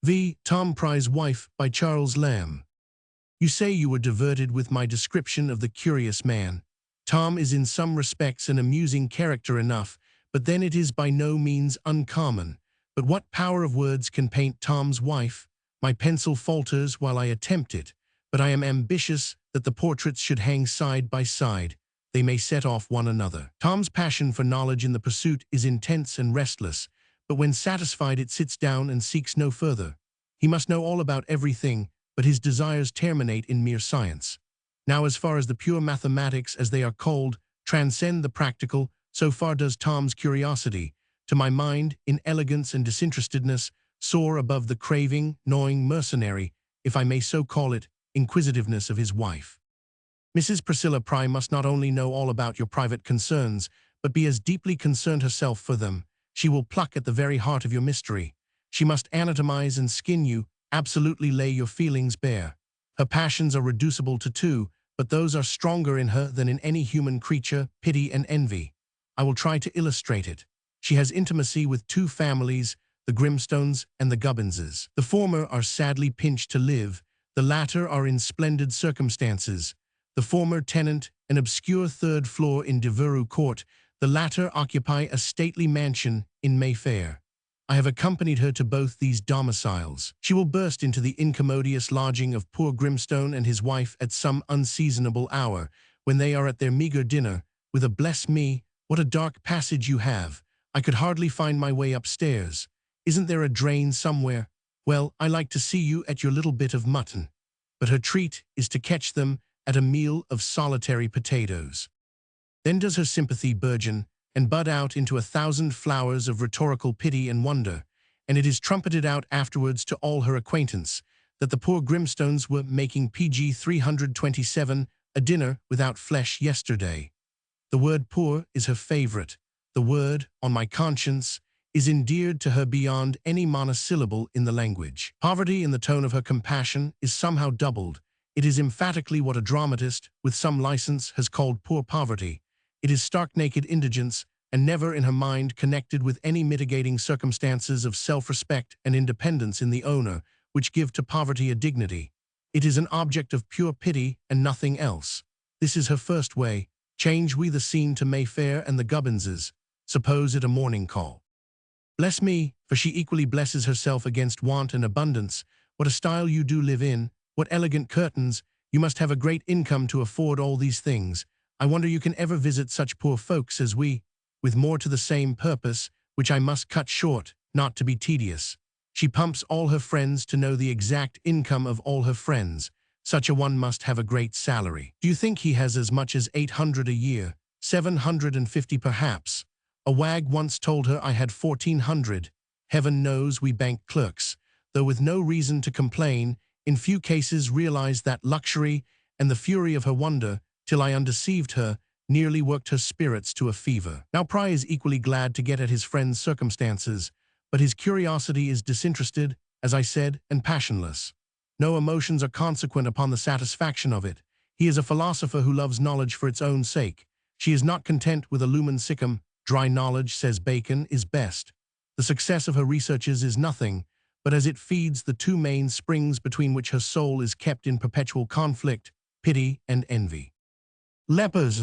Tom Prys' Wife by Charles Lamb. You say you were diverted with my description of the curious man. Tom is in some respects an amusing character enough, but then it is by no means uncommon. But what power of words can paint Tom's wife? My pencil falters while I attempt it, but I am ambitious that the portraits should hang side by side. They may set off one another. Tom's passion for knowledge in the pursuit is intense and restless, but when satisfied it sits down and seeks no further. He must know all about everything, but his desires terminate in mere science. Now, as far as the pure mathematics, as they are called, transcend the practical, so far does Tom's curiosity, to my mind, in elegance and disinterestedness, soar above the craving, gnawing, mercenary, if I may so call it, inquisitiveness of his wife. Mrs. Priscilla Pry must not only know all about your private concerns, but be as deeply concerned herself for them. She will pluck at the very heart of your mystery. She must anatomize and skin you, absolutely lay your feelings bare. Her passions are reducible to two, but those are stronger in her than in any human creature, pity and envy. I will try to illustrate it. She has intimacy with two families, the Grimstones and the Gubbinses. The former are sadly pinched to live, the latter are in splendid circumstances. The former tenant an obscure third floor in Devereux Court, the latter occupy a stately mansion in Mayfair. I have accompanied her to both these domiciles. She will burst into the incommodious lodging of poor Grimstone and his wife at some unseasonable hour, when they are at their meagre dinner, with a "Bless me, what a dark passage you have. I could hardly find my way upstairs. Isn't there a drain somewhere? Well, I like to see you at your little bit of mutton." But her treat is to catch them at a meal of solitary potatoes. Then does her sympathy burgeon and bud out into 1,000 flowers of rhetorical pity and wonder, and it is trumpeted out afterwards to all her acquaintance that the poor Grimstones were making PG 327 a dinner without flesh yesterday. The word poor is her favorite. The word, on my conscience, is endeared to her beyond any monosyllable in the language. Poverty in the tone of her compassion is somehow doubled. It is emphatically what a dramatist, with some license, has called poor poverty. It is stark naked indigence, and never in her mind connected with any mitigating circumstances of self-respect and independence in the owner, which give to poverty a dignity. It is an object of pure pity and nothing else. This is her first way. Change we the scene to Mayfair and the Gubbinses. Suppose it a morning call. Bless me, for she equally blesses herself against want and abundance. What a style you do live in, what elegant curtains. You must have a great income to afford all these things. I wonder you can ever visit such poor folks as we, with more to the same purpose, which I must cut short, not to be tedious. She pumps all her friends to know the exact income of all her friends. Such a one must have a great salary. Do you think he has as much as 800 a year? 750 perhaps. A wag once told her I had 1,400. Heaven knows we bank clerks, though with no reason to complain, in few cases realized that luxury, and the fury of her wonder, till I undeceived her, nearly worked her spirits to a fever. Now Pry is equally glad to get at his friend's circumstances, but his curiosity is disinterested, as I said, and passionless. No emotions are consequent upon the satisfaction of it. He is a philosopher who loves knowledge for its own sake. She is not content with a lumen siccum. Dry knowledge, says Bacon, is best. The success of her researches is nothing, but as it feeds the two main springs between which her soul is kept in perpetual conflict, pity and envy. Lepers.